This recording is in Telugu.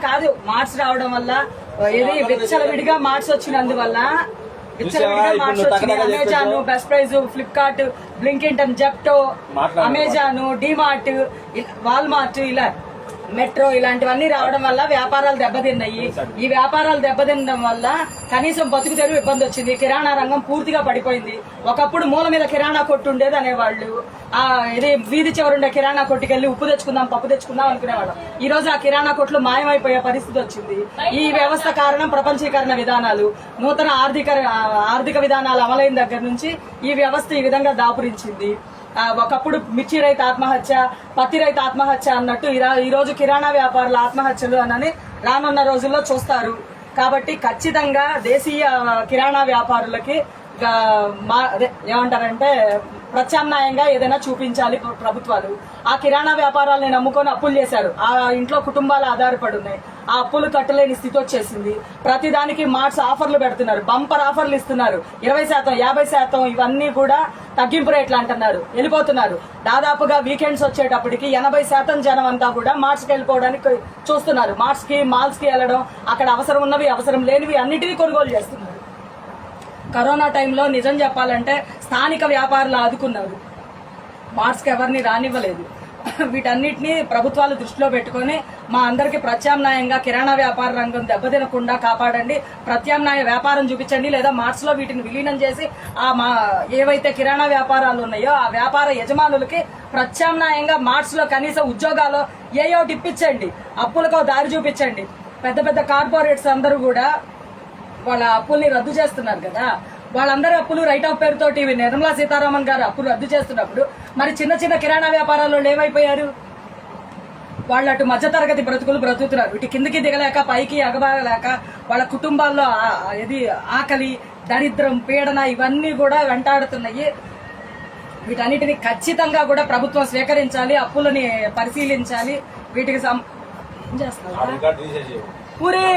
కాదు, మార్క్స్ రావడం వల్ల ఇది విచ్చలవిడిగా మార్క్స్ వచ్చినందువల్ల Amazon, Best Price, Flipkart, Blinkit, Zepto, Amazon, DMart, Walmart, ఇలా మెట్రో ఇలాంటివన్నీ రావడం వల్ల వ్యాపారాలు దెబ్బతిన్నాయి. ఈ వ్యాపారాలు దెబ్బతినడం వల్ల కనీసం బతుకు తెరువు ఇబ్బంది వచ్చింది. కిరాణా రంగం పూర్తిగా పడిపోయింది. ఒకప్పుడు మూల మీద కిరాణా కొట్టు ఉండేది అనేవాళ్ళు. ఇది వీధి చివరుండే కిరాణా కొట్టుకెళ్లి ఉప్పు తెచ్చుకుందాం, పప్పు తెచ్చుకుందాం అనుకునేవాళ్ళం. ఈ రోజు ఆ కిరాణా కొట్లు మాయమైపోయే పరిస్థితి వచ్చింది. ఈ వ్యవస్థ కారణం ప్రపంచీకరణ విధానాలు, నూతన ఆర్థిక విధానాలు అమలైన దగ్గర నుంచి ఈ వ్యవస్థ ఈ విధంగా దాపురించింది. ఒకప్పుడు మిర్చి రైతు ఆత్మహత్య, పత్తి రైతు ఆత్మహత్య అన్నట్టు ఈ రోజు కిరాణా వ్యాపారుల ఆత్మహత్యలు అని రానున్న రోజుల్లో చూస్తారు. కాబట్టి ఖచ్చితంగా దేశీయ కిరాణా వ్యాపారులకి ఏమంటారంటే ప్రత్యామ్నాయంగా ఏదైనా చూపించాలి ప్రభుత్వాలు. ఆ కిరాణా వ్యాపారాలను నమ్ముకొని అప్పులు చేశారు. ఆ ఇంట్లో కుటుంబాలు ఆధారపడి ఉన్నాయి. ఆ అప్పులు కట్టలేని స్థితి వచ్చేసింది. ప్రతిదానికి మార్ట్స్ ఆఫర్లు పెడుతున్నారు, బంపర్ ఆఫర్లు ఇస్తున్నారు. 20%, 50% ఇవన్నీ కూడా తగ్గింపు రేట్లు అంటున్నారు, వెళ్ళిపోతున్నారు. దాదాపుగా వీకెండ్స్ వచ్చేటప్పటికి 80% జనం అంతా కూడా మార్ట్స్ కి వెళ్ళిపోవడానికి చూస్తున్నారు. మార్ట్స్ కి, మాల్స్ కి వెళ్ళడం, అక్కడ అవసరం ఉన్నవి, అవసరం లేనివి అన్నిటినీ కొనుగోలు చేస్తున్నారు. కరోనా టైంలో నిజం చెప్పాలంటే స్థానిక వ్యాపారులు ఆదుకున్నారు, మార్ట్స్కి ఎవరిని రానివ్వలేదు. వీటన్నిటినీ ప్రభుత్వాలు దృష్టిలో పెట్టుకుని మా అందరికి ప్రత్యామ్నాయంగా కిరాణా వ్యాపార రంగం దెబ్బతినకుండా కాపాడండి, ప్రత్యామ్నాయ వ్యాపారం చూపించండి, లేదా మార్ట్స్ లో వీటిని విలీనం చేసి ఏవైతే కిరాణా వ్యాపారాలు ఉన్నాయో ఆ వ్యాపార యజమానులకి ప్రత్యామ్నాయంగా మార్ట్స్ లో కనీస ఉద్యోగాలు ఏయోటి ఇప్పించండి, అప్పులకో దారి చూపించండి. పెద్ద పెద్ద కార్పొరేట్స్ అందరూ కూడా వాళ్ళ అప్పుల్ని రద్దు చేస్తున్నారు కదా, వాళ్ళందరి అప్పులు రైట్ ఆఫ్ పేరుతోటి నిర్మలా సీతారామన్ గారు అప్పులు రద్దు చేస్తున్నప్పుడు మరి చిన్న చిన్న కిరాణా వ్యాపారాల్లో ఏమైపోయారు? వాళ్ళు అటు మధ్యతరగతి బ్రతుకులు బ్రతుకుతున్నారు, ఇటు కిందికి దిగలేక పైకి ఎగబాగలేక వాళ్ళ కుటుంబాల్లో ఆకలి, దరిద్రం, పీడన ఇవన్నీ కూడా వెంటాడుతున్నాయి. వీటన్నిటిని ఖచ్చితంగా కూడా ప్రభుత్వం స్వీకరించాలి, అప్పులని పరిశీలించాలి. వీటికి ఏం చేస్తున్నారు పూరి